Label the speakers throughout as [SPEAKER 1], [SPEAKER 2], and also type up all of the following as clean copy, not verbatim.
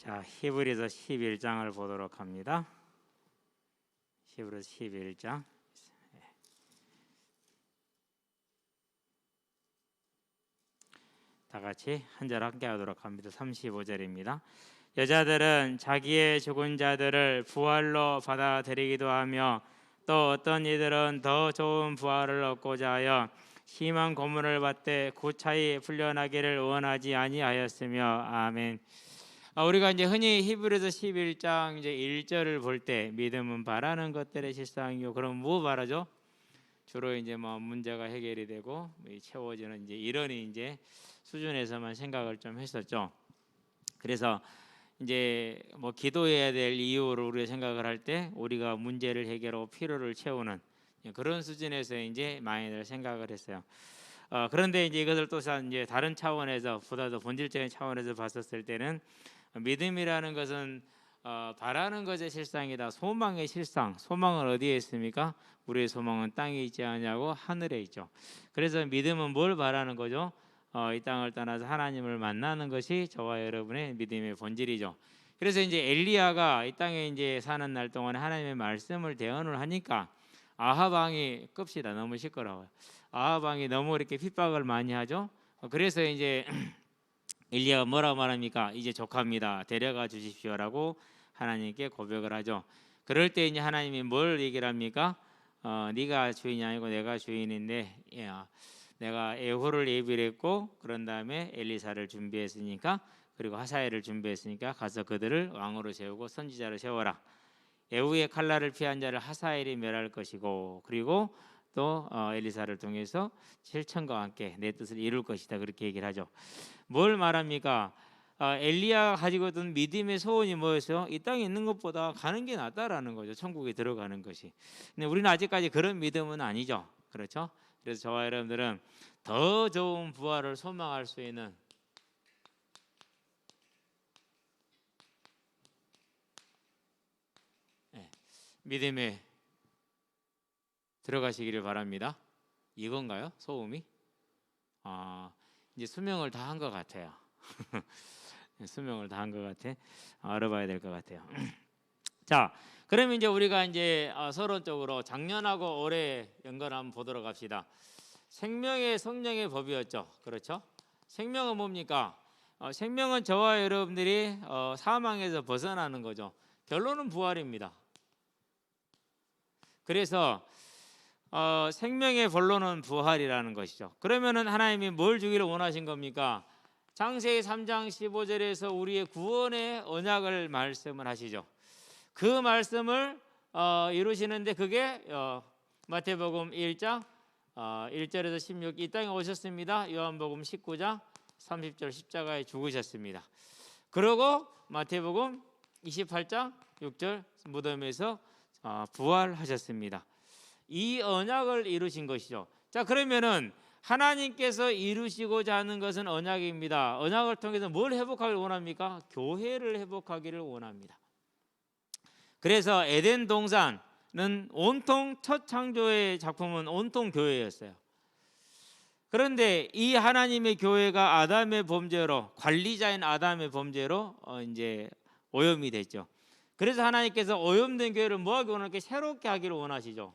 [SPEAKER 1] 자, 히브리서 11장을 보도록 합니다. 히브리서 11장. 다 같이 한 절 함께 하도록 합니다. 35절입니다. 여자들은 자기의 죽은 자들을 부활로 받아들이기도 하며 또 어떤 이들은 더 좋은 부활을 얻고자 하여 심한 고문을 받되 구차히 풀려나기를 원하지 아니하였으며. 아멘. 우리가 이제 흔히 히브리서 11장 이제 1절을 볼 때 믿음은 바라는 것들의 실상이요. 그럼 뭐 바라죠? 주로 이제 뭐 문제가 해결이 되고 채워지는 이제 이런 이제 수준에서만 생각을 좀 했었죠. 그래서 이제 뭐 기도해야 될 이유를 우리가 생각을 할 때 우리가 문제를 해결하고 필요를 채우는 그런 수준에서 이제 많이들 생각을 했어요. 그런데 이제 이것을 또 이제 다른 차원에서 보다 더 본질적인 차원에서 봤었을 때는 믿음이라는 것은 바라는 것의 실상이다. 소망의 실상. 소망은 어디에 있습니까? 우리의 소망은 땅에 있지 않냐고 하늘에 있죠. 그래서 믿음은 뭘 바라는 거죠? 이 땅을 떠나서 하나님을 만나는 것이 저와 여러분의 믿음의 본질이죠. 그래서 이제 엘리야가 이 땅에 이제 사는 날 동안에 하나님의 말씀을 대언을 하니까 아합 왕이 끕시다. 너무 시끄러워요. 아합 왕이 너무 이렇게 핍박을 많이 하죠. 그래서 이제 엘리야가 뭐라고 말합니까? 이제 족합니다. 데려가 주십시오라고 하나님께 고백을 하죠. 그럴 때 이제 하나님이 뭘 얘기를 합니까? 네가 주인이 아니고 내가 주인인데 내가 예후를 예비를 했고 그런 다음에 엘리사를 준비했으니까 그리고 하사엘을 준비했으니까 가서 그들을 왕으로 세우고 선지자로 세워라. 예후의 칼날을 피한 자를 하사엘이 멸할 것이고 그리고 또 엘리사를 통해서 7천과 함께 내 뜻을 이룰 것이다. 그렇게 얘기를 하죠. 뭘 말합니까? 엘리야가 가지고 있던 믿음의 소원이 뭐였어요? 이 땅에 있는 것보다 가는 게 낫다라는 거죠. 천국에 들어가는 것이. 근데 우리는 아직까지 그런 믿음은 아니죠. 그렇죠? 그래서 저와 여러분들은 더 좋은 부활을 소망할 수 있는 믿음에 들어가시기를 바랍니다. 이건가요? 소음이? 이제 수명을 다 한 것 같아요. 수명을 다 한 것 같아. 알아봐야 될 것 같아요. 자, 그러면 이제 우리가 이제 서론적으로 작년하고 올해 연관을 한번 보도록 합시다. 생명의 성령의 법이었죠. 그렇죠? 생명은 뭡니까? 생명은 저와 여러분들이 사망에서 벗어나는 거죠. 결론은 부활입니다. 그래서 생명의 본론은 부활이라는 것이죠. 그러면은 하나님이 뭘 주기를 원하신 겁니까? 창세기 3장 15절에서 우리의 구원의 언약을 말씀을 하시죠. 그 말씀을 이루시는데 그게 마태복음 1장 1절에서 16 이 땅에 오셨습니다. 요한복음 19장 30절 십자가에 죽으셨습니다. 그리고 마태복음 28장 6절 무덤에서 부활하셨습니다. 이 언약을 이루신 것이죠. 자, 그러면은 하나님께서 이루시고자 하는 것은 언약입니다. 언약을 통해서 뭘 회복하기를 원합니까? 교회를 회복하기를 원합니다. 그래서 에덴 동산은 온통 첫 창조의 작품은 온통 교회였어요. 그런데 이 하나님의 교회가 아담의 범죄로 관리자인 아담의 범죄로 이제 오염이 됐죠. 그래서 하나님께서 오염된 교회를 뭐하기 원하게 새롭게 하기를 원하시죠.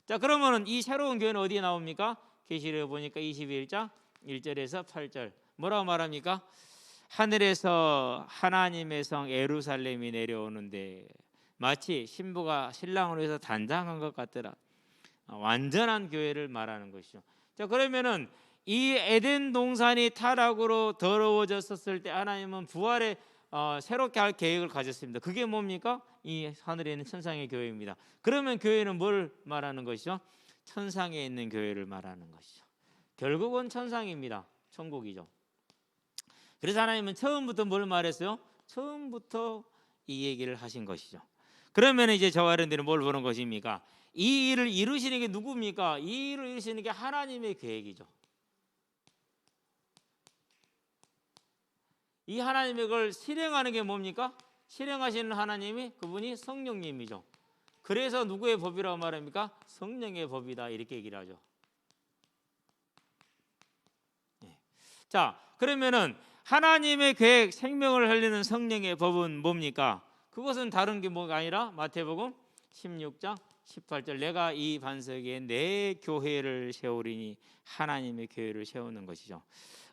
[SPEAKER 1] 자, 그러면은 이 새로운 교회는 어디에 나옵니까? 계시록에 보니까 21장 1절에서 8절 뭐라고 말합니까? 하늘에서 하나님의 성 예루살렘이 내려오는데 마치 신부가 신랑을 위해서 단장한 것 같더라. 완전한 교회를 말하는 것이죠. 자, 그러면은 이 에덴 동산이 타락으로 더러워졌었을 때 하나님은 부활에 새롭게 할 계획을 가졌습니다. 그게 뭡니까? 이 하늘에 있는 천상의 교회입니다. 그러면 교회는 뭘 말하는 것이죠? 천상에 있는 교회를 말하는 것이죠. 결국은 천상입니다. 천국이죠. 그래서 하나님은 처음부터 뭘 말했어요? 처음부터 이 얘기를 하신 것이죠. 그러면 이제 저와 여러분들은 뭘 보는 것입니까? 이 일을 이루시는 게 누굽니까? 이 일을 이루시는 게 하나님의 계획이죠. 이 하나님의 걸 실행하는 게 뭡니까? 실행하시는 하나님이 그분이 성령님이죠. 그래서 누구의 법이라고 말합니까? 성령의 법이다 이렇게 얘기를 하죠. 자, 그러면은 하나님의 계획, 생명을 흘리는 성령의 법은 뭡니까? 그것은 다른 게 뭐가 아니라 마태복음 16장 18절 내가 이 반석에 내 교회를 세우리니 하나님의 교회를 세우는 것이죠.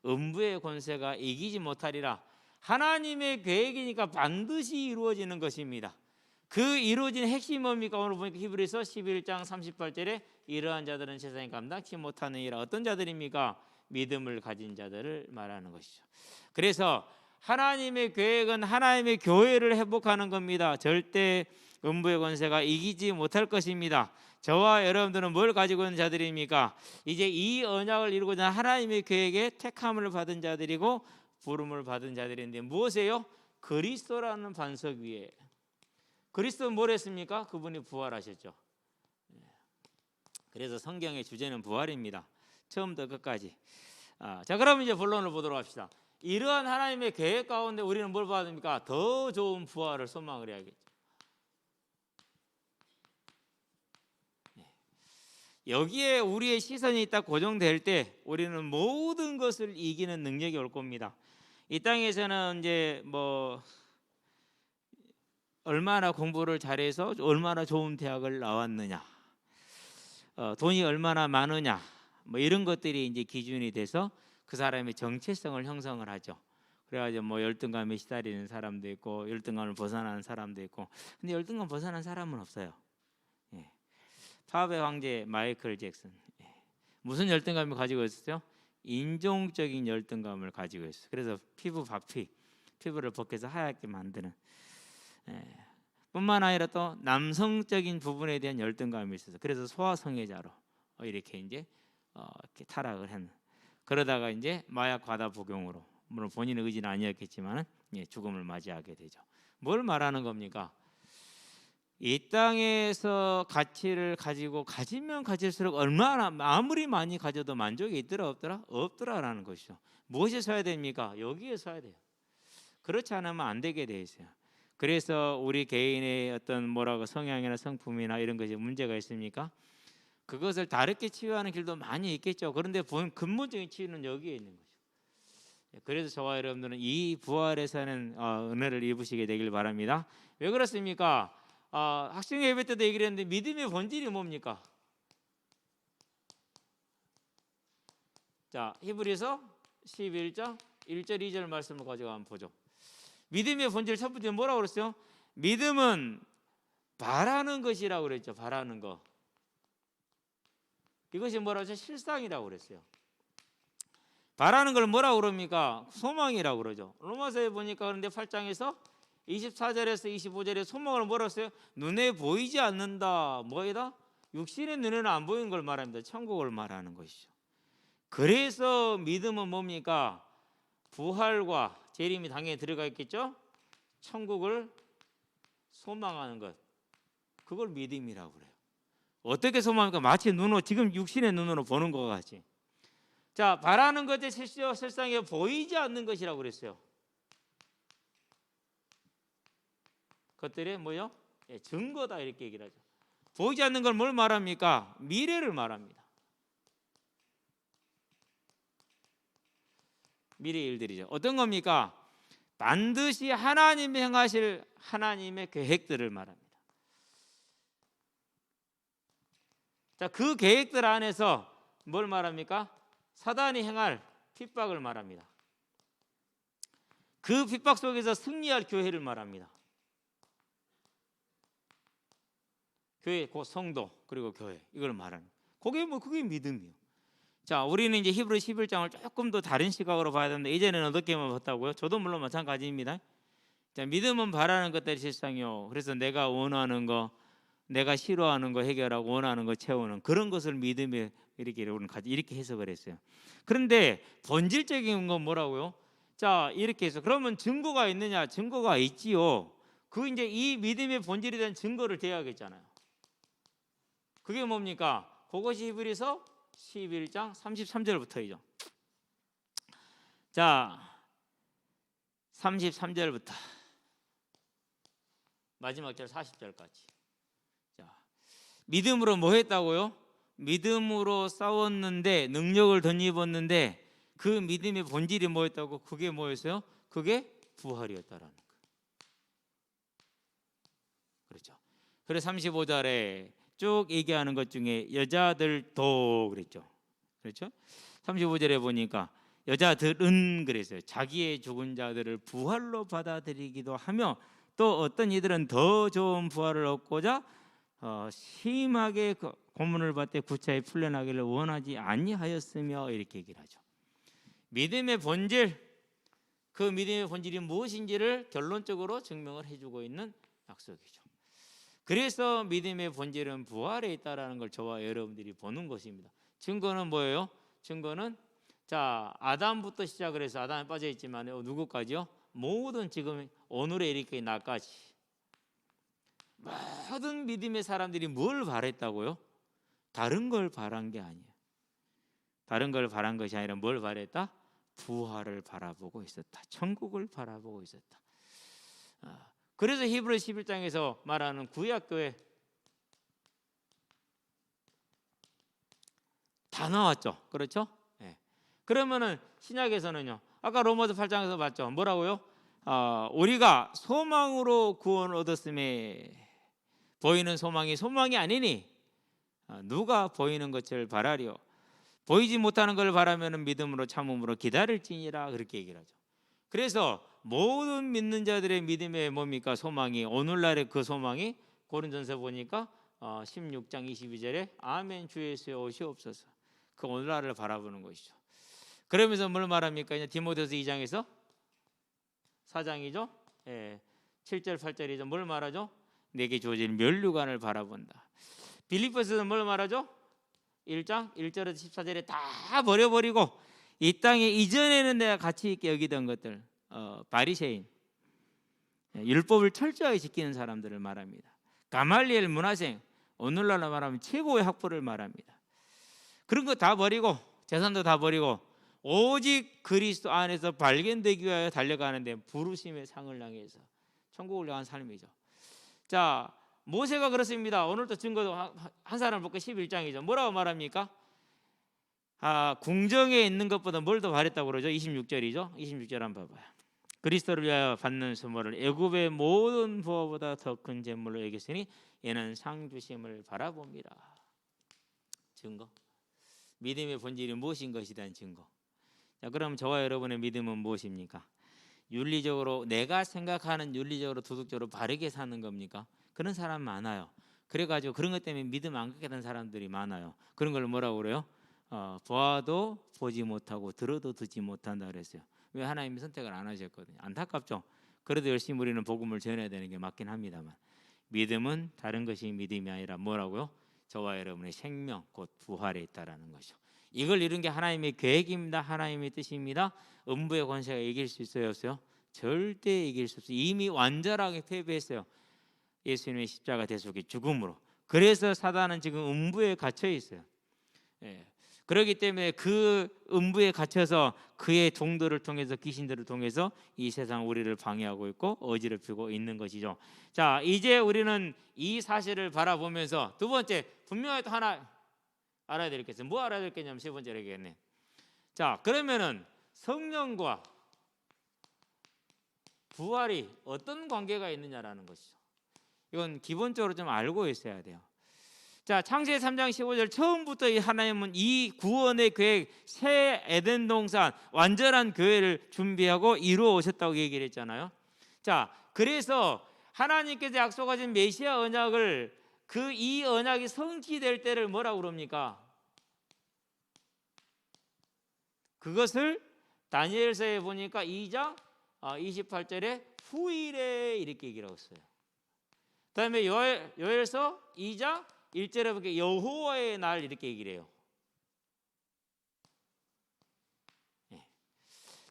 [SPEAKER 1] 음부의 권세가 이기지 못하리라. 하나님의 계획이니까 반드시 이루어지는 것입니다. 그 이루어진 핵심이 뭡니까? 오늘 보니까 히브리서 11장 38절에 이러한 자들은 세상에 감당치 못하느니라. 어떤 자들입니까? 믿음을 가진 자들을 말하는 것이죠. 그래서 하나님의 계획은 하나님의 교회를 회복하는 겁니다. 절대 음부의 권세가 이기지 못할 것입니다. 저와 여러분들은 뭘 가지고 있는 자들입니까? 이제 이 언약을 이루고자 하는 하나님의 계획에 택함을 받은 자들이고 부름을 받은 자들인데 무엇이에요? 그리스도라는 반석 위에. 그리스도는 뭘 했습니까? 그분이 부활하셨죠. 그래서 성경의 주제는 부활입니다. 처음부터 끝까지. 자, 그럼 이제 본론을 보도록 합시다. 이러한 하나님의 계획 가운데 우리는 뭘 받습니까? 더 좋은 부활을 소망을 해야겠죠. 여기에 우리의 시선이 딱 고정될 때 우리는 모든 것을 이기는 능력이 올 겁니다. 이 땅에서는 이제 뭐 얼마나 공부를 잘해서 얼마나 좋은 대학을 나왔느냐, 돈이 얼마나 많으냐, 뭐 이런 것들이 이제 기준이 돼서 그 사람의 정체성을 형성을 하죠. 그래가지고 뭐 열등감에 시달리는 사람도 있고 열등감을 벗어나는 사람도 있고, 근데 열등감 벗어난 사람은 없어요. 팝의 황제 마이클 잭슨, 무슨 열등감을 가지고 있었어요? 인종적인 열등감을 가지고 있어요. 그래서 피부를 벗겨서 하얗게 만드는, 뿐만 아니라 또 남성적인 부분에 대한 열등감이 있어서 그래서 소아성애자로 이렇게 이제 이렇게 타락을 한. 그러다가 이제 마약 과다 복용으로, 물론 본인의 의지는 아니었겠지만 죽음을 맞이하게 되죠. 뭘 말하는 겁니까? 이 땅에서 가치를 가지고 가지면 가질수록 얼마나 아무리 많이 가져도 만족이 있더라 없더라? 없더라라는 것이죠. 무엇에 서야 됩니까? 여기에 서야 돼요. 그렇지 않으면 안 되게 돼 있어요. 그래서 우리 개인의 어떤 뭐라고 성향이나 성품이나 이런 것이 문제가 있습니까? 그것을 다르게 치유하는 길도 많이 있겠죠. 그런데 근본적인 치유는 여기에 있는 거죠. 그래서 저와 여러분들은 이 부활에서는 은혜를 입으시게 되길 바랍니다. 왜 그렇습니까? 학생 예배 때도 얘기를 했는데 믿음의 본질이 뭡니까? 자, 히브리서 11장 1절 2절 말씀을 가지고 한번 보죠. 믿음의 본질 첫 번째 뭐라고 그랬어요? 믿음은 바라는 것이라고 그랬죠. 바라는 거. 이것이 뭐라고 했죠? 실상이라고 그랬어요. 바라는 걸 뭐라고 그럽니까? 소망이라고 그러죠. 로마서에 보니까 그런데 8장에서 24절에서 25절에 소망을 뭐라고 했어요? 눈에 보이지 않는다. 뭐이다? 육신의 눈에는 안 보이는 걸 말합니다. 천국을 말하는 것이죠. 그래서 믿음은 뭡니까? 부활과 재림이 당연히 들어가 있겠죠. 천국을 소망하는 것, 그걸 믿음이라고 그래요. 어떻게 소망합니까? 마치 눈으로, 지금 육신의 눈으로 보는 것 같이. 자, 바라는 것의 실상에 보이지 않는 것이라고 그랬어요. 그것들이 뭐요? 증거다 이렇게 얘기를 하죠. 보이지 않는 걸 뭘 말합니까? 미래를 말합니다. 미래 일들이죠. 어떤 겁니까? 반드시 하나님이 행하실 하나님의 계획들을 말합니다. 자, 그 계획들 안에서 뭘 말합니까? 사단이 행할 핍박을 말합니다. 그 핍박 속에서 승리할 교회를 말합니다. 교회, 곧 성도, 그리고 교회, 이걸 말합니다. 그게 믿음이에요. 자, 우리는 이제 히브리 11장을 조금 더 다른 시각으로 봐야 되는데 이제는 어떻게만 봤다고요? 저도 물론 마찬가지입니다. 자, 믿음은 바라는 것들이 실상이요. 그래서 내가 원하는 거, 내가 싫어하는 거 해결하고 원하는 거 채우는 그런 것을 믿음에 이렇게 해석을 했어요. 그런데 본질적인 건 뭐라고요? 자, 이렇게 해서 그러면 증거가 있느냐? 증거가 있지요. 그 이제 이 믿음의 본질에 대한 증거를 대야겠잖아요. 그게 뭡니까? 그것이 히브리서 11장 33절부터이죠. 자, 33절부터 마지막 절 40절까지. 자, 믿음으로 뭐 했다고요? 믿음으로 싸웠는데, 능력을 덧입었는데 그 믿음의 본질이 뭐였다고? 그게 뭐였어요? 그게 부활이었다라는 거예요. 그렇죠. 그래서 35절에 쭉 얘기하는 것 중에 여자들도 그랬죠. 그렇죠? 35절에 보니까 여자들은 그랬어요. 자기의 죽은 자들을 부활로 받아들이기도 하며 또 어떤 이들은 더 좋은 부활을 얻고자 심하게 고문을 받되 구차히 풀려나기를 원하지 아니하였으며 이렇게 얘기를 하죠. 믿음의 본질, 그 믿음의 본질이 무엇인지를 결론적으로 증명을 해주고 있는 약속이죠. 그래서 믿음의 본질은 부활에 있다라는 걸 저와 여러분들이 보는 것입니다. 증거는 뭐예요? 증거는 자, 아담부터 시작을 해서 아담에 빠져 있지만 누구까지요? 모든 지금 오늘에 이르기까지 나까지 모든 믿음의 사람들이 뭘 바랬다고요? 다른 걸 바란 게 아니에요. 다른 걸 바란 것이 아니라 뭘 바랬다? 부활을 바라보고 있었다. 천국을 바라보고 있었다. 그래서 히브리 11장에서 말하는 구약교회 다 나왔죠. 그렇죠? 네. 그러면은 신약에서는요. 아까 로마서 8장에서 봤죠. 뭐라고요? 우리가 소망으로 구원을 얻었음에 보이는 소망이 소망이 아니니 누가 보이는 것을 바라리요. 보이지 못하는 걸 바라면 믿음으로 참음으로 기다릴지니라 그렇게 얘기를 하죠. 그래서 모든 믿는 자들의 믿음의 뭡니까? 소망이 오늘날의 그 소망이 고린도전서 보니까 16장 22절에 아멘 주 예수의 오시옵소서. 그 오늘날을 바라보는 것이죠. 그러면서 뭘 말합니까? 이제 디모데서 2장에서 4장이죠. 7절 8절이죠. 뭘 말하죠? 내게 주어진 면류관을 바라본다. 빌립보서는 뭘 말하죠? 1장 1절에서 14절에 다 버려버리고 이 땅에 이전에는 내가 가치 있게 여기던 것들, 바리새인, 율법을 철저하게 지키는 사람들을 말합니다. 가말리엘 문화생, 오늘날로 말하면 최고의 학부를 말합니다. 그런 거 다 버리고 재산도 다 버리고 오직 그리스도 안에서 발견되기 위하여 달려가는데 부르심의 상을 향해서 천국을 향한 삶이죠. 자, 모세가 그렇습니다. 오늘도 증거도 한 사람을 볼까 11장이죠. 뭐라고 말합니까? 궁정에 있는 것보다 뭘 더 바랬다고 그러죠? 26절이죠. 26절 한번 봐봐요. 그리스도를 위하여 받는 수모를 애굽의 모든 부어보다 더 큰 재물로 여겼으니 얘는 상 주심을 바라봅니다. 증거. 믿음의 본질이 무엇인 것에 대한 증거. 자, 그럼 저와 여러분의 믿음은 무엇입니까? 윤리적으로 내가 생각하는 윤리적으로 도덕적으로 바르게 사는 겁니까? 그런 사람 많아요. 그래가지고 그런 것 때문에 믿음 안 갖게 된 사람들이 많아요. 그런 걸 뭐라고 그래요? 보아도 보지 못하고 들어도 듣지 못한다 그랬어요. 왜? 하나님이 선택을 안 하셨거든요. 안타깝죠. 그래도 열심히 우리는 복음을 전해야 되는 게 맞긴 합니다만 믿음은 다른 것이 믿음이 아니라 뭐라고요? 저와 여러분의 생명 곧 부활에 있다라는 것이죠. 이걸 이룬 게 하나님의 계획입니다. 하나님의 뜻입니다. 음부의 권세가 이길 수 있어요? 없어요? 절대 이길 수 없어요. 이미 완전하게 패배했어요. 예수님의 십자가 대속의 죽음으로. 그래서 사단은 지금 음부에 갇혀 있어요. 그렇기 때문에 그 음부에 갇혀서 그의 종들을 통해서 귀신들을 통해서 이 세상 우리를 방해하고 있고 어지럽히고 있는 것이죠. 자, 이제 우리는 이 사실을 바라보면서 두 번째 분명히 또 하나 알아야 될 게 있어요. 뭐 알아야 될 게냐면 세 번째로 얘기했네. 자, 그러면은 성령과 부활이 어떤 관계가 있느냐라는 것이죠. 이건 기본적으로 좀 알고 있어야 돼요. 자, 창세기 3장 15절 처음부터 하나님은 이 구원의 계획, 새 에덴 동산, 완전한 교회를 준비하고 이루어 오셨다고 얘기를 했잖아요. 자, 그래서 하나님께서 약속하신 메시아 언약을 이 언약이 성취될 때를 뭐라고 그럽니까? 그것을 다니엘서에 보니까 2장 28절에 후일에 이렇게 얘기를 하고 있어요. 그다음에 요엘서 2장 1절에 보니까 여호와의 날 이렇게 얘기를 해요.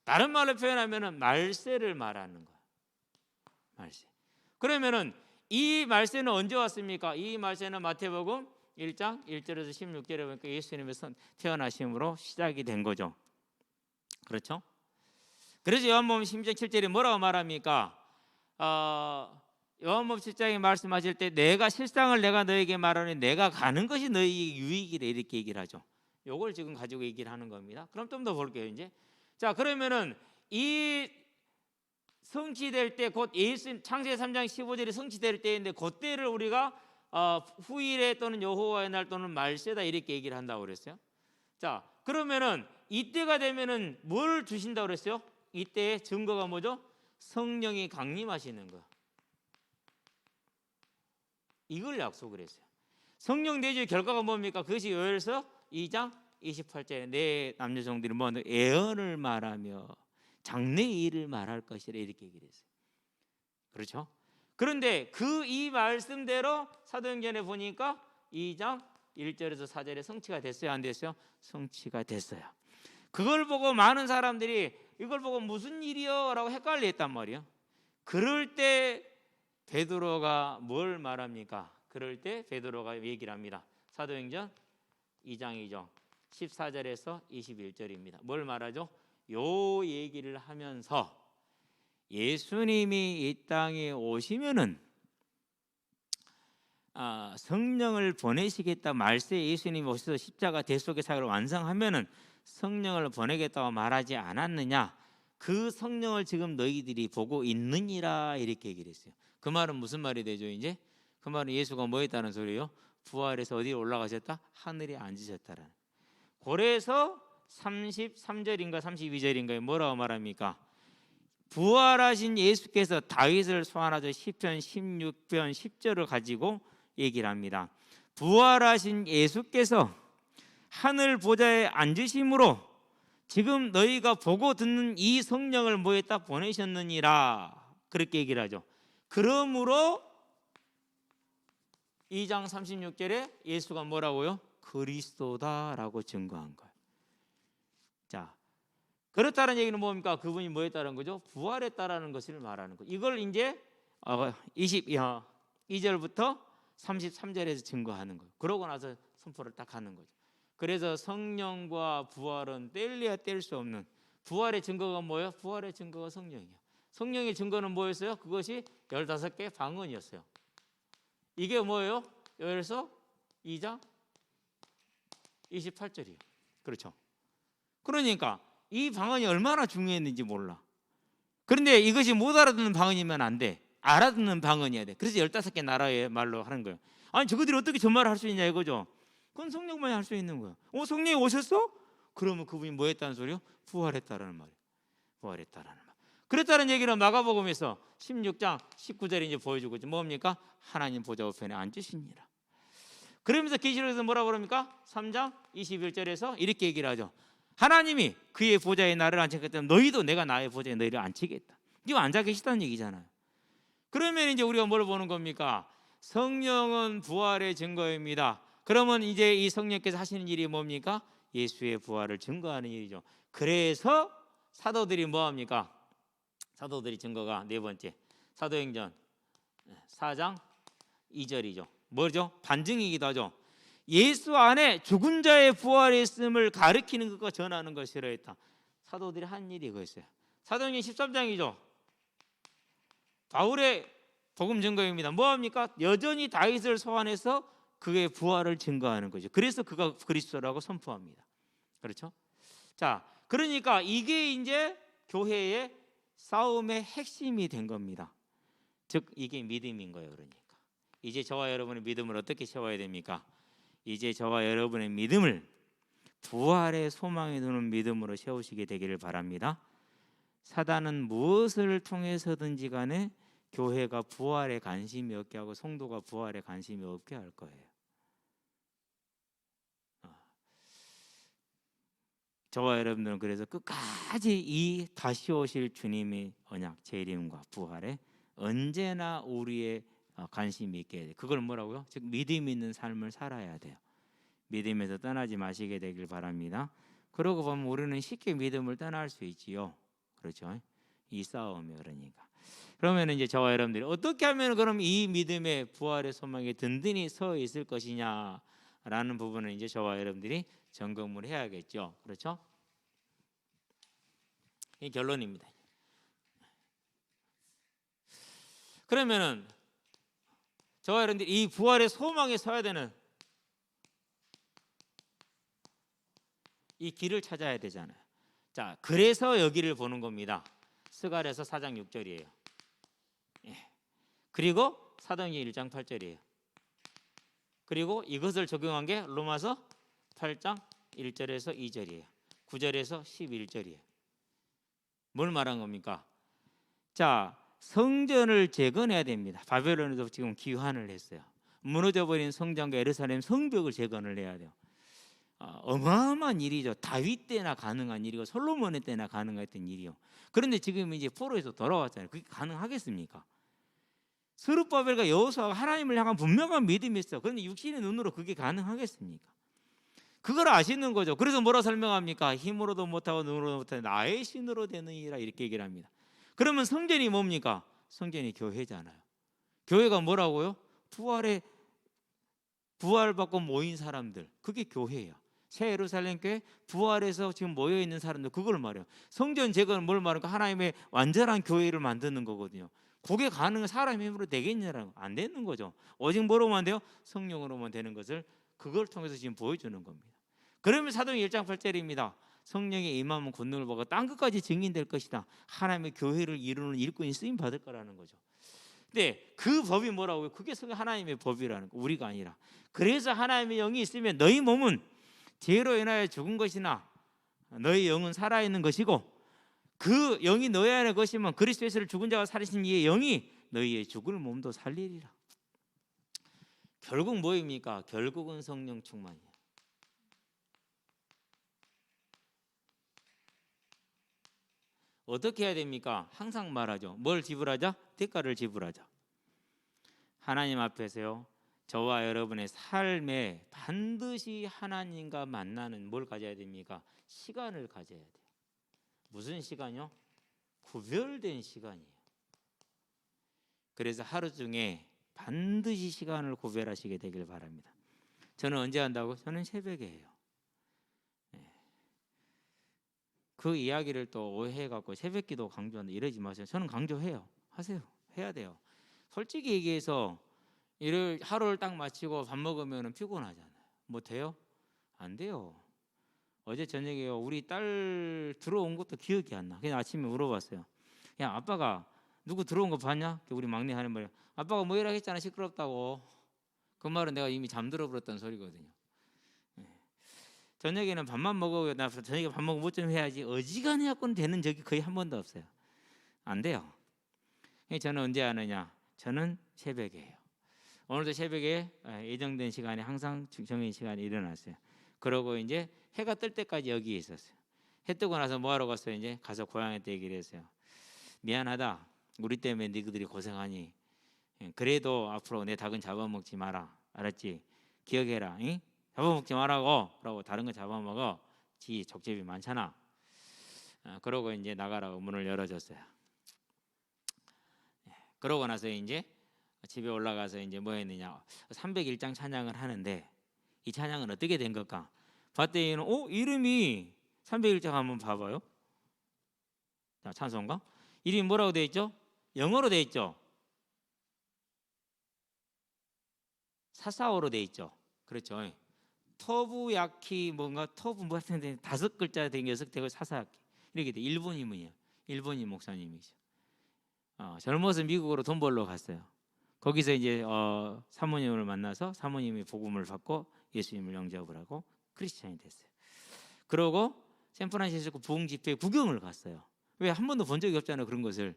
[SPEAKER 1] 다른 말로 표현하면 말세를 말하는 거예요. 말세. 그러면은 이 말세는 언제 왔습니까? 이 말세는 마태복음 1장 1절에서 16절에 보니까 예수님의 태어나심으로 시작이 된 거죠. 그렇죠? 그래서 요한복음 10장 7절에 뭐라고 말합니까? 요한복음 7장에 말씀하실 때 내가 실상을 내가 너에게 말하니 내가 가는 것이 너희 유익이래 이렇게 얘기를 하죠. 요걸 지금 가지고 얘기를 하는 겁니다. 그럼 좀 더 볼게요. 이제 자, 그러면은 이 성취될 때 곧 예수 창세기 3장 15절이 성취될 때인데 그때를 우리가 후일에 또는 여호와의 날 또는 말세다 이렇게 얘기를 한다고 그랬어요. 자, 그러면은 이때가 되면은 뭘 주신다고 그랬어요? 이때의 증거가 뭐죠? 성령이 강림하시는 거. 이걸 약속을 했어요. 성령 내주의 결과가 뭡니까? 그것이 요엘서 2장 28절에 내 남녀 종들이 뭐 예언을 말하며 장래의 일을 말할 것이라 이렇게 얘기를 했어요. 그렇죠? 그런데 그 이 말씀대로 사도행전에 보니까 2장 1절에서 4절에 성취가 됐어요? 안 됐어요? 성취가 됐어요. 그걸 보고 많은 사람들이 이걸 보고 무슨 일이요? 라고 헷갈렸단 말이에요. 그럴 때 베드로가 뭘 말합니까? 그럴 때 베드로가 얘기를 합니다. 사도행전 2장이죠. 14절에서 21절입니다. 뭘 말하죠? 요 얘기를 하면서 예수님이 이 땅에 오시면은 성령을 보내시겠다. 말세 예수님이 오셔서 십자가 대속의 사역을 완성하면은 성령을 보내겠다고 말하지 않았느냐? 그 성령을 지금 너희들이 보고 있느니라 이렇게 얘기를 했어요. 그 말은 무슨 말이 되죠? 이제 그 말은 예수가 뭐 했다는 소리예요? 부활해서 어디로 올라가셨다? 하늘에 앉으셨다라는. 그래서 33절인가 32절인가에 뭐라고 말합니까? 부활하신 예수께서 다윗을 소환하죠. 시편 16편 10절을 가지고 얘기를 합니다. 부활하신 예수께서 하늘 보좌에 앉으심으로 지금 너희가 보고 듣는 이 성령을 뭐했다? 보내셨느니라 그렇게 얘기를 하죠. 그러므로 2장 36절에 예수가 뭐라고요? 그리스도다라고 증거한 거예요. 자, 그렇다는 얘기는 뭡니까? 그분이 뭐했다는 거죠? 부활했다라는 것을 말하는 거예요. 이걸 이제 22절부터 33절에서 증거하는 거예요. 그러고 나서 선포를 딱 하는 거죠. 그래서 성령과 부활은 뗄래야 뗄 수 없는, 부활의 증거가 뭐예요? 부활의 증거가 성령이에요. 성령의 증거는 뭐였어요? 그것이 15개 방언이었어요. 이게 뭐예요? 요엘서 2장 28절이에요. 그렇죠? 그러니까 이 방언이 얼마나 중요했는지 몰라. 그런데 이것이 못 알아듣는 방언이면 안 돼. 알아듣는 방언이어야 돼. 그래서 15개 나라의 말로 하는 거예요. 아니 저것들이 어떻게 저 말을 할 수 있냐 이거죠. 그건 성령만이 할 수 있는 거예요. 성령이 오셨어? 그러면 그분이 뭐 했다는 소리요? 부활했다라는 말이에요. 부활했다라는 말. 그랬다는 얘기는 마가복음에서 16장 19절에 이제 보여주고 있죠. 뭡니까? 하나님 보좌 우편에 앉으시니라. 그러면서 계시록에서 뭐라고 그럽니까? 3장 21절에서 이렇게 얘기를 하죠. 하나님이 그의 보좌에 나를 앉히기 때문에 너희도 내가 나의 보좌에 너희를 앉히겠다. 이거 앉아 계시다는 얘기잖아요. 그러면 이제 우리가 뭘 보는 겁니까? 성령은 부활의 증거입니다. 그러면 이제 이 성령께서 하시는 일이 뭡니까? 예수의 부활을 증거하는 일이죠. 그래서 사도들이 뭐합니까? 사도들이 증거가 네 번째, 사도행전 4장 2절이죠. 뭐죠? 반증이기도 하죠. 예수 안에 죽은 자의 부활이 있음을 가르치는 것과 전하는 것이라 했다. 사도들이 한 일이 그거였어요. 사도행전 13장이죠. 바울의 복음 증거입니다. 뭐합니까? 여전히 다윗을 소환해서 그의 부활을 증거하는 거죠. 그래서 그가 그리스도라고 선포합니다. 그렇죠? 자, 그러니까 이게 이제 교회의 싸움의 핵심이 된 겁니다. 즉 이게 믿음인 거예요. 그러니까 이제 저와 여러분의 믿음을 어떻게 세워야 됩니까? 이제 저와 여러분의 믿음을 부활의 소망에 두는 믿음으로 세우시게 되기를 바랍니다. 사단은 무엇을 통해서든지 간에 교회가 부활에 관심이 없게 하고 성도가 부활에 관심이 없게 할 거예요. 저와 여러분들은 그래서 끝까지 이 다시 오실 주님의 언약, 재림과 부활에 언제나 우리의 관심이 있게 해야 돼요. 그걸 뭐라고요? 즉 믿음 있는 삶을 살아야 돼요. 믿음에서 떠나지 마시게 되길 바랍니다. 그러고 보면 우리는 쉽게 믿음을 떠날 수 있지요. 그렇죠? 이 싸움이 그러니까. 그러면 이제 저와 여러분들이 어떻게 하면 그럼 이 믿음의 부활의 소망에 든든히 서 있을 것이냐라는 부분을 이제 저와 여러분들이 점검을 해야겠죠. 그렇죠? 이 결론입니다. 그러면은 저와 여러분들이 이 부활의 소망에 서야 되는 이 길을 찾아야 되잖아요. 자, 그래서 여기를 보는 겁니다. 스갈에서 4장 6절이에요. 예. 그리고 사도행전 1장 8절이에요. 그리고 이것을 적용한 게 로마서 8장 1절에서 2절이에요. 9절에서 11절이에요. 뭘 말한 겁니까? 자, 성전을 재건해야 됩니다. 바벨론에도 지금 기환을 했어요. 무너져버린 성전과 예루살렘 성벽을 재건을 해야 돼요. 어마어마한 일이죠. 다윗 때나 가능한 일이고 솔로몬의 때나 가능했던 일이요. 그런데 지금 이제 포로에서 돌아왔잖아요. 그게 가능하겠습니까? 스룹바벨과 여호수아가 하나님을 향한 분명한 믿음이 있어. 그런데 육신의 눈으로 그게 가능하겠습니까? 그걸 아시는 거죠. 그래서 뭐라 설명합니까? 힘으로도 못하고 눈으로도 못하고 나의 신으로 되느니라 이렇게 얘기를 합니다. 그러면 성전이 뭡니까? 성전이 교회잖아요. 교회가 뭐라고요? 부활받고 모인 사람들, 그게 교회예요. 새 예루살렘 교회 부활해서 지금 모여 있는 사람들, 그걸 말해요. 성전 재건은 뭘 말할까? 하나님의 완전한 교회를 만드는 거거든요. 그게 가능한 사람의 힘으로 되겠냐라고 안 되는 거죠. 오직 뭐로만 돼요? 성령으로만 되는 것을 그걸 통해서 지금 보여주는 겁니다. 그러면 사도행전 1장 8절입니다. 성령의 임함은 권능을 받고 땅 끝까지 증인될 것이다. 하나님의 교회를 이루는 일꾼이 쓰임 받을 거라는 거죠. 근데 그 법이 뭐라고요? 그게 하나님의 법이라는 거, 우리가 아니라. 그래서 하나님의 영이 있으면 너희 몸은 죄로 인하여 죽은 것이나 너희 영은 살아있는 것이고, 그 영이 너희 안에 것이면 그리스도 예수를 죽은 자가 살리신 이의 영이 너희의 죽을 몸도 살리리라. 결국 뭐입니까? 결국은 성령 충만이에요. 어떻게 해야 됩니까? 항상 말하죠. 뭘 지불하자? 대가를 지불하자. 하나님 앞에서요, 저와 여러분의 삶에 반드시 하나님과 만나는 뭘 가져야 됩니까? 시간을 가져야 돼요. 무슨 시간이요? 구별된 시간이에요. 그래서 하루 중에 반드시 시간을 구별하시게 되길 바랍니다. 저는 언제 한다고? 저는 새벽에 해요. 그 이야기를 또 오해해갖고 새벽기도 강조한다 이러지 마세요. 저는 강조해요. 하세요. 해야 돼요. 솔직히 얘기해서 일을 하루를 딱 마치고 밥 먹으면 피곤하잖아요. 뭐 돼요? 안 돼요. 어제 저녁에 우리 딸 들어온 것도 기억이 안 나. 그냥 아침에 물어봤어요. 야, 아빠가 누구 들어온 거 봤냐? 우리 막내 하는 말이야. 아빠가 뭐 이라 했잖아, 시끄럽다고. 그 말은 내가 이미 잠들어 버렸다는 소리거든요. 저녁에는 밥만 먹어요. 나 저녁에 밥 먹고 뭐 좀 해야지. 어지간해 갖고는 되는 적이 거의 한 번도 없어요. 안 돼요. 저는 언제 하느냐? 저는 새벽에 해요. 오늘도 새벽에 예정된 시간에 항상 정해진 시간에 일어났어요. 그러고 이제 해가 뜰 때까지 여기에 있었어요. 해 뜨고 나서 뭐 하러 갔어요? 이제 가서 고향한테 얘기를 했어요. 미안하다. 우리 때문에 너희들이 고생하니 그래도 앞으로 내 닭은 잡아먹지 마라. 알았지? 기억해라. 응? 잡아먹지 말라고. 그러고 다른 거 잡아먹어. 지 족제비 많잖아. 그러고 이제 나가라고 문을 열어줬어요. 그러고 나서 이제 집에 올라가서 이제 뭐 했느냐? 301장 찬양을 하는데 이 찬양은 어떻게 된 걸까? 봤더니 이름이 301장 한번 봐봐요. 자, 찬송가 이름이 뭐라고 돼 있죠? 영어로 돼 있죠. 사사어로 돼 있죠. 그렇죠. 터부야키 뭔가 터부 뭐 하여튼 5글자 된 녀석되고 사사야키 이렇게 돼. 일본인이에요. 일본인 목사님이죠. 젊어서 미국으로 돈 벌러 갔어요. 거기서 이제 사모님을 만나서 사모님이 복음을 받고 예수님을 영접을 하고 크리스찬이 됐어요. 그러고 샌프란시스코 부흥 집회 구경을 갔어요. 왜 한 번도 본 적이 없잖아요. 그런 것을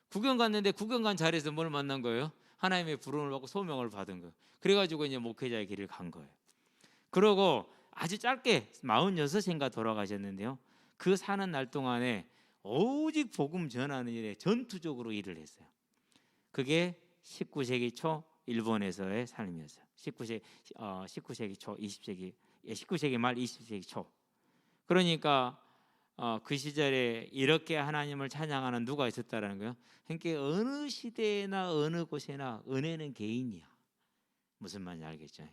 [SPEAKER 1] 구경 갔는데 구경 간 자리에서 뭘 만난 거예요? 하나님의 부름을 받고 소명을 받은 거예요. 그래가지고 이제 목회자의 길을 간 거예요. 그러고 아주 짧게 46인가 돌아가셨는데요. 그 사는 날 동안에 오직 복음 전하는 일에 전투적으로 일을 했어요. 그게 19세기 초 일본에서의 삶이었어요. 19세기 초 20세기 19세기 말 20세기 초. 그러니까 그 시절에 이렇게 하나님을 찬양하는 누가 있었다라는 거예요. 그러니까 어느 시대나 어느 곳에나 은혜는 개인이야. 무슨 말인지 알겠죠?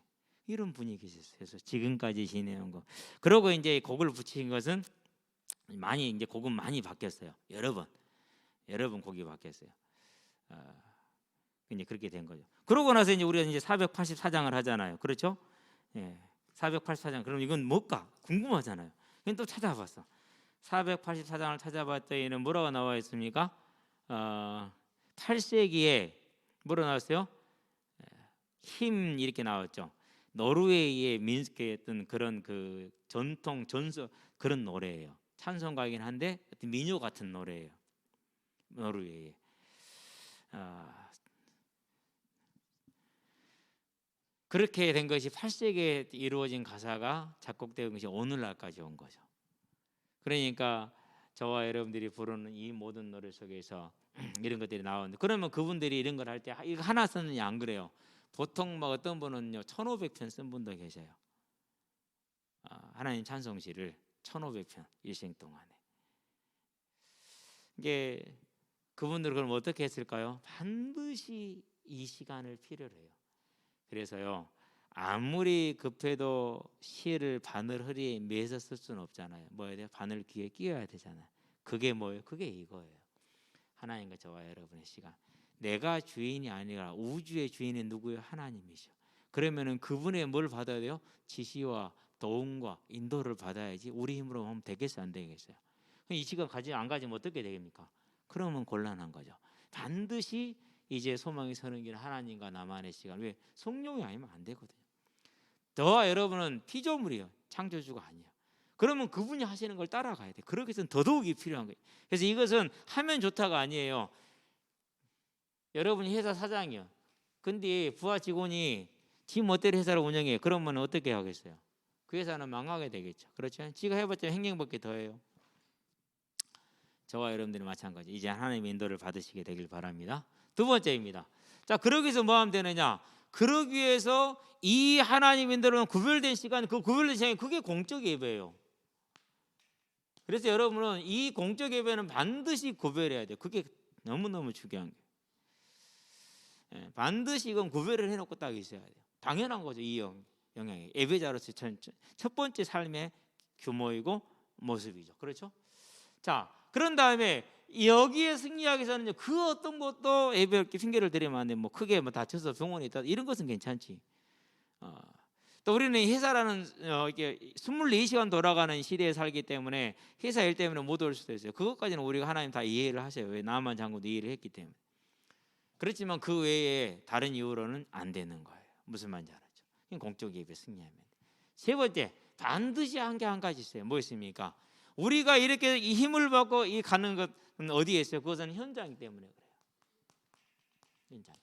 [SPEAKER 1] 이런 분위기였어요. 지금까지 지내온 거. 그러고 이제 곡을 붙인 것은 많이 이제 곡은 많이 바뀌었어요. 여러 번 곡이 바뀌었어요. 이제 그렇게 된 거죠. 그러고 나서 이제 우리가 이제 484장을 하잖아요. 그렇죠? 예, 484장. 그럼 이건 뭘까? 궁금하잖아요. 그냥 또 찾아봤어. 484장을 찾아봤더니 뭐라고 나와 있습니까? 8세기에 뭐로 나왔어요? 힘 이렇게 나왔죠. 노르웨이의 민스케였던 그런 그 전통 전설 그런 노래예요. 찬송가이긴 한데 민요 같은 노래예요. 노르웨이. 그렇게 된 것이 8세기에 이루어진 가사가 작곡된 것이 오늘날까지 온 거죠. 그러니까 저와 여러분들이 부르는 이 모든 노래 속에서 이런 것들이 나오는데, 그러면 그분들이 이런 걸 할 때 이거 하나 썼느냐 안 그래요? 보통 뭐 어떤 분은요 1500편 쓴 분도 계세요. 하나님 찬송시를 1500편 일생 동안에. 이게 그분들은 그럼 어떻게 했을까요? 반드시 이 시간을 필요로 해요. 그래서요 아무리 급해도 시를 바늘 허리에 매서 쓸 수는 없잖아요. 뭐 해야 돼요? 바늘 귀에 끼워야 되잖아요. 그게 뭐예요? 그게 이거예요. 하나님과 저와 여러분의 시간. 내가 주인이 아니라 우주의 주인은 누구예요? 하나님이죠. 그러면은 그분의 뭘 받아야 돼요? 지시와 도움과 인도를 받아야지 우리 힘으로 하면 되겠어요? 안 되겠어요? 이 시간 안 가지면 어떻게 되겠습니까? 그러면 곤란한 거죠. 반드시 이제 소망이 서는 길 하나님과 나만의 시간. 왜? 성령이 아니면 안 되거든요. 저와 여러분은 피조물이에요. 창조주가 아니에요. 그러면 그분이 하시는 걸 따라가야 돼. 그렇게 해서는 더더욱이 필요한 거예요. 그래서 이것은 하면 좋다가 아니에요. 여러분이 회사 사장이요. 근데 부하 직원이 지 멋대로 회사를 운영해요. 그러면 어떻게 하겠어요? 그 회사는 망하게 되겠죠. 그렇죠? 지가 해봤자 행정밖에 더해요. 저와 여러분들이 마찬가지. 이제 하나님의 인도를 받으시게 되길 바랍니다. 두 번째입니다. 자, 그러기 위해서 뭐 하면 되느냐? 그러기 위해서 이 하나님 인도로 구별된 시간, 그 구별된 시간이 그게 공적 예배예요. 그래서 여러분은 이 공적 예배는 반드시 구별해야 돼요. 그게 너무너무 중요한 거예요. 반드시 이건 구별을 해놓고 딱 있어야 돼요. 당연한 거죠. 이 영향이 예배자로서 첫 번째 삶의 규모이고 모습이죠. 그렇죠? 자, 그런 다음에 여기에 승리하기 위해서는 그 어떤 것도 예배롭게 핑계를 대면 안 돼. 뭐 크게 뭐 다쳐서 병원에 있다 이런 것은 괜찮지. 또 우리는 회사라는 이게 24시간 돌아가는 시대에 살기 때문에 회사 일 때문에 못 올 수도 있어요. 그것까지는 우리가 하나님 다 이해를 하세요. 왜? 나만 장군도 이해를 했기 때문에. 그렇지만 그 외에 다른 이유로는 안 되는 거예요. 무슨 말인지 알았죠? 공적 예배 승리하면. 세 번째, 반드시 한 게 한 가지 있어요. 뭐 있습니까? 우리가 이렇게 이 힘을 받고 이 가는 것은 어디에 있어요? 그것은 현장 때문에 그래요. 현장 때문에.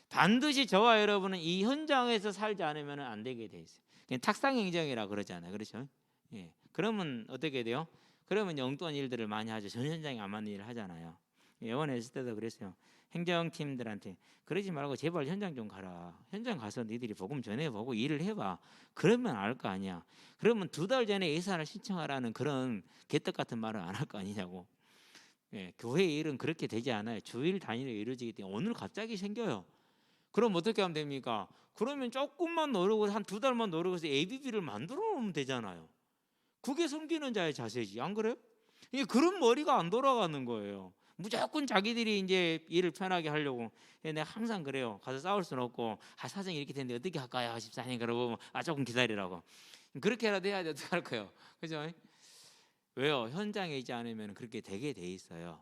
[SPEAKER 1] 반드시 저와 여러분은 이 현장에서 살지 않으면 안 되게 돼 있어요. 그냥 탁상행정이라 그러잖아요. 그렇죠? 예. 그러면 어떻게 돼요? 그러면 엉뚱한 일들을 많이 하죠. 전 현장에 안 맞는 일을 하잖아요. 예원에 있을 때도 그랬어요. 행정팀들한테 그러지 말고 제발 현장 좀 가라. 현장 가서 니들이 복음 전해보고 일을 해봐. 그러면 알 거 아니야. 그러면 2달 전에 예산을 신청하라는 그런 개떡 같은 말을 안 할 거 아니냐고. 예, 교회 일은 그렇게 되지 않아요. 주일 단위로 이루어지기 때문에 오늘 갑자기 생겨요. 그럼 어떻게 하면 됩니까? 그러면 조금만 노력을 한 2달만 노력해서 ABB를 만들어 놓으면 되잖아요. 그게 섬기는 자의 자세지. 안 그래요? 이게 그런 머리가 안 돌아가는 거예요. 무조건 자기들이 이제 일을 편하게 하려고. 내가 항상 그래요. 가서 싸울 수는 없고, 사정이 이렇게 됐는데 어떻게 할까요? 하십사님 그러고 조금 기다리라고. 그렇게라도 해야 돼. 어떡할 거예요? 그죠? 왜요? 현장에 있지 않으면 그렇게 되게 돼 있어요.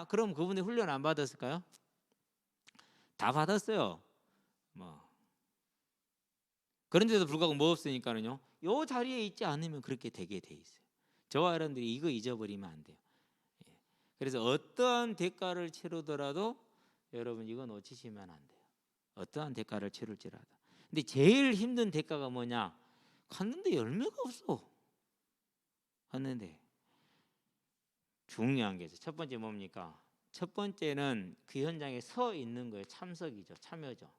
[SPEAKER 1] 그럼 그분이 훈련 안 받았을까요? 다 받았어요. 그런데도 불구하고 뭐 없으니까는요. 요 자리에 있지 않으면 그렇게 되게 돼 있어요. 저와 여러분들이 이거 잊어버리면 안 돼요. 그래서 어떠한 대가를 치르더라도 여러분 이거 놓치시면 안 돼요. 어떠한 대가를 치를지라도. 근데 제일 힘든 대가가 뭐냐? 갔는데 열매가 없어. 갔는데 중요한 게 있어요. 첫 번째 뭡니까? 첫 번째는 그 현장에 서 있는 거예요. 참석이죠. 참여죠.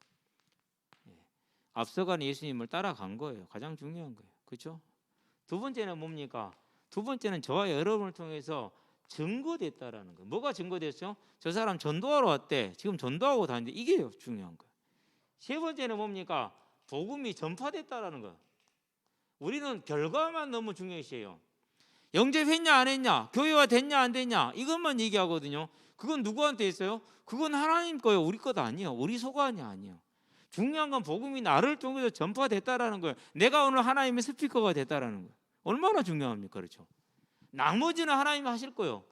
[SPEAKER 1] 앞서가는 예수님을 따라간 거예요. 가장 중요한 거예요. 그렇죠? 두 번째는 뭡니까? 두 번째는 저와 여러분을 통해서 증거됐다라는 거예요. 뭐가 증거됐어요? 저 사람 전도하러 왔대. 지금 전도하고 다니는데 이게 중요한 거예요. 세 번째는 뭡니까? 복음이 전파됐다라는 거예요. 우리는 결과만 너무 중요시해요. 영접했냐 안 했냐, 교회화 됐냐 안 됐냐 이것만 얘기하거든요. 그건 누구한테 있어요? 그건 하나님 거예요. 우리 것 아니에요. 우리 소관이 아니에요. 중요한 건 복음이 나를 통해서 전파됐다라는 거예요. 내가 오늘 하나님의 스피커가 됐다라는 거예요. 얼마나 중요합니까? 그렇죠? 나머지는 하나님이 하실 거요.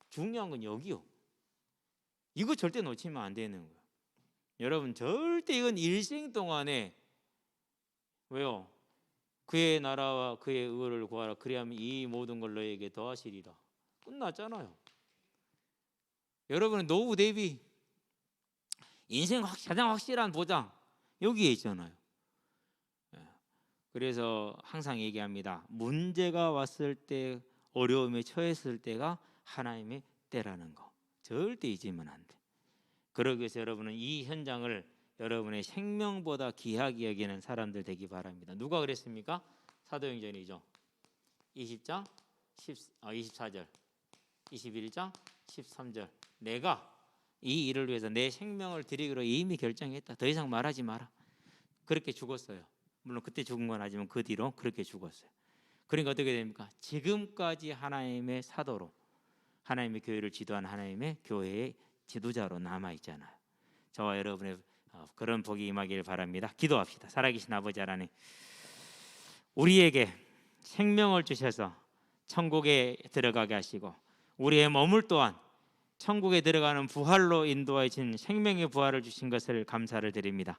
[SPEAKER 1] 중요한 건 여기요. 이거 절대 놓치면 안 되는 거예요. 여러분 절대 이건 일생 동안에 왜요? 그의 나라와 그의 의를 구하라. 그리하면 이 모든 걸 너에게 더하시리라. 끝났잖아요. 여러분의 노후 대비 인생 가장 확실한 보장 여기에 있잖아요. 그래서 항상 얘기합니다. 문제가 왔을 때, 어려움에 처했을 때가 하나님의 때라는 거 절대 잊으면 안 돼. 그러기 위해서 여러분은 이 현장을 여러분의 생명보다 귀하게 여기는 사람들 되기 바랍니다. 누가 그랬습니까? 사도행전이죠. 20장 24절 21장 13절 내가 이 일을 위해서 내 생명을 드리기로 이미 결정했다. 더 이상 말하지 마라. 그렇게 죽었어요. 물론 그때 죽은 건 아니지만 그 뒤로 그렇게 죽었어요. 그러니까 어떻게 됩니까? 지금까지 하나님의 사도로 하나님의 교회를 지도한 하나님의 교회의 지도자로 남아있잖아요. 저와 여러분의 그런 복이 임하기를 바랍니다. 기도합시다. 살아계신 아버지 하나님, 우리에게 생명을 주셔서 천국에 들어가게 하시고 우리의 몸을 또한 천국에 들어가는 부활로 인도하여 진 생명의 부활을 주신 것을 감사를 드립니다.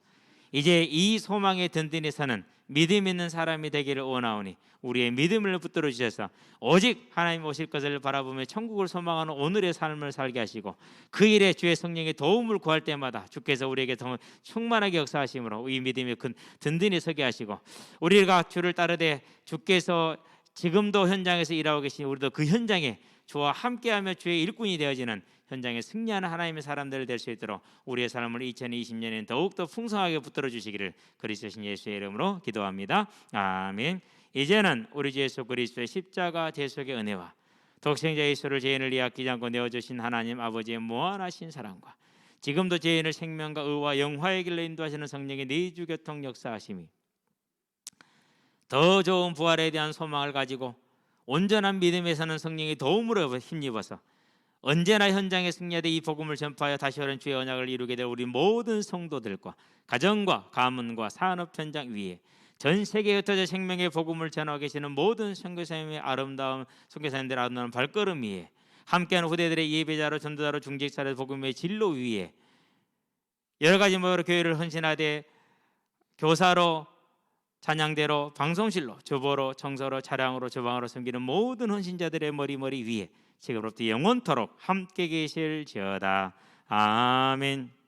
[SPEAKER 1] 이제 이 소망에 든든히 사는 믿음 있는 사람이 되기를 원하오니 우리의 믿음을 붙들어 주셔서 오직 하나님 오실 것을 바라보며 천국을 소망하는 오늘의 삶을 살게 하시고 그 일에 주의 성령의 도움을 구할 때마다 주께서 우리에게 더 충만하게 역사하심으로 이 믿음이 든든히 서게 하시고 우리가 주를 따르되 주께서 지금도 현장에서 일하고 계신 우리도 그 현장에 주와 함께하며 주의 일꾼이 되어지는 현장에 승리하는 하나님의 사람들 될 수 있도록 우리의 삶을 2020년에는 더욱더 풍성하게 붙들어 주시기를 그리스도신 예수의 이름으로 기도합니다. 아멘. 이제는 우리 주 예수 그리스도의 십자가 대속의 은혜와 독생자 예수를 죄인을 위하여 않고 내어주신 하나님 아버지의 무한하신 사랑과 지금도 죄인을 생명과 의와 영화의 길로 인도하시는 성령의 내주 교통 역사하심이 더 좋은 부활에 대한 소망을 가지고 온전한 믿음에 사는 성령의 도움으로 힘입어서 언제나 현장에 승리하되 이 복음을 전파하여 다시 오는 주의 언약을 이루게 될 우리 모든 성도들과 가정과 가문과 산업 현장 위에 전 세계에 흩어져 생명의 복음을 전하고 계시는 모든 선교사님의 아름다운 선교사님들의 아름다운 발걸음 위에 함께하는 후대들의 예배자로 전도자로 중직자로 복음의 진로 위에 여러 가지 모여로 교회를 헌신하되 교사로 찬양대로 방송실로 주보로 청소로 차량으로 주방으로 섬기는 모든 헌신자들의 머리 위에 지금부터 영원토록 함께 계실지어다. 아멘.